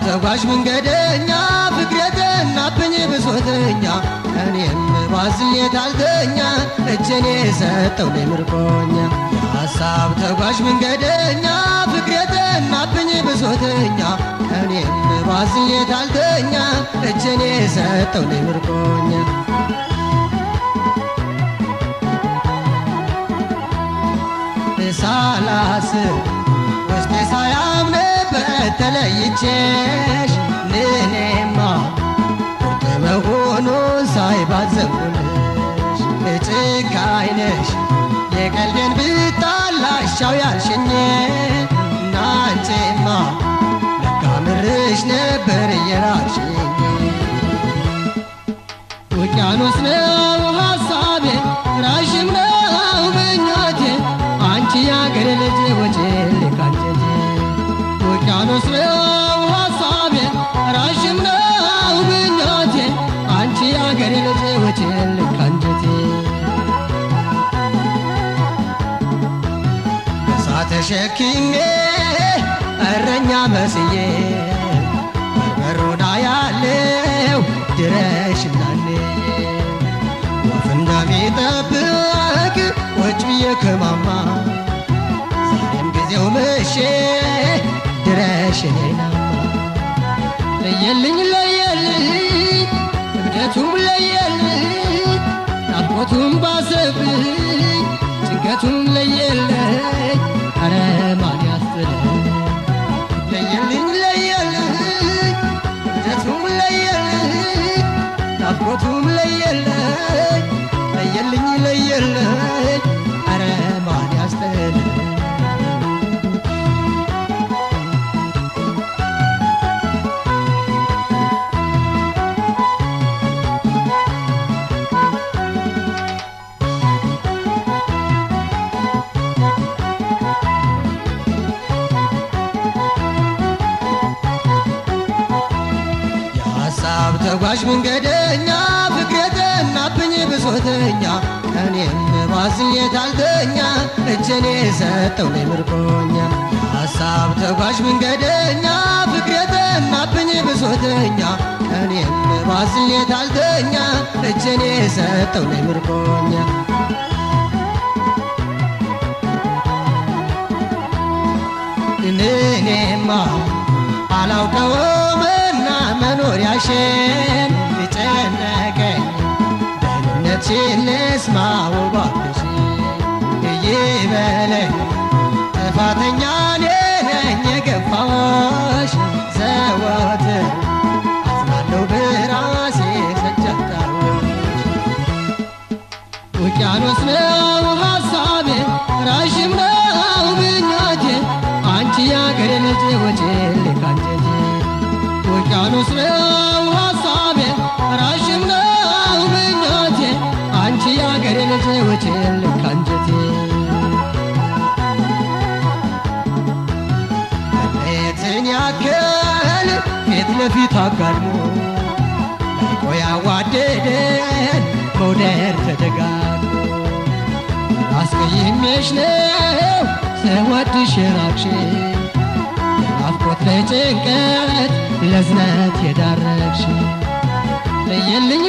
ተጓዥ መንገደኛ ፍቅሬ ጠናብኝ ብሶተኛ እኔም ባዝሌት አልተኛ እጄን የሰጠው ምርኮኛ የሐሳብ ተጓዥ መንገደኛ ፍቅሬ ጠናብኝ ብሶተኛ እኔም ባዝሌት አልተኛ እጄን የሰጠው ምርኮኛ ሳላስብ ውስጤ ሳያምንበት ተለይቼሽ እኔማ ቁርጥ መሆኑን ሳይባዘንኩልሽ ጭካኝ ነሽ የቀልዴን ብጣላሻው ያልሽኝ እናንቺማ ለካ ምርሽ ነበር እየራቅሽኝ ውቅያኖስ ነው ሐሳቤ ራሽም ነው ምኞቴ አንቺ ያገሬ ልጅ ወጪል ካንጀቴ ውቅያኖስ ነው ሐሳቤ ራሽም ነው ምኞቴ አንቺ ያገሬ ልጅ ወጪል ካንጀቴ በሳት ተሸክሜ እረኛ መስዬ በሩና ያለው ድረሽናኔ ወፍ እንደሚጠብቅ ቁጭ ብዬ ከማማ ዛሬም ጊዜው መሼ ድረሽኔናማ ለየልኝ ለየልኝ እብደቱም ለየልኝ ናፍቆቱም ባሰብኝ ጭንቀቱም ለየልኝ አረ ማን ያስጥለኝ ለየልኝ ለየልኝ እብደቱም ለየልኝ ናፍቆቱም ለየልኝ ለየልኝ ለየልኝ አረ ማን ያስጥለኝ የሐሳብ ተጓዥ መንገደኛ ፍቅሬ ጠናብኝ ብሶተኛ እኔም ባዝሌት አልተኛ እጄን የሰጠው ምርኮኛ የሐሳብ ተጓዥ መንገደኛ ፍቅሬ ጠናብኝ ብሶተኛ እኔም ባዝሌት አልተኛ እጄን የሰጠው ምርኮኛ እኔማ አላውቀውምና መኖሪያሽን ጨነቀኝ ደህንነትሽን ልስማው እባክሽ ይበለኝ ጥፋተኛ እኔ ነኝ የገፋሁሽ ዘወትር አዝናለሁ በራሴ ሰጃታሁሽ ውቅያኖስ ነው ሐሳቤ ራሽም ነው ምኞቴ አንቺ ያገሬ ልጅ ወጪል ካንጀቴ ውቅያኖስ ነው ሐሳቤ ራሽም ነው ምኞቴ አንቺ ያገሬ ልጅ ወጪል ካንጀቴ መለየትን ያክል ፊት ለፊት አጋድሞ ላይቆ ያዋደደን መውደድ ተደጋግሞ አስቀይሜሽ ነው ስወድሽ የራቅሽኝ የናፍቆት ለጭንቀት ለዝነት የዳረግሽኝ ለየልኝ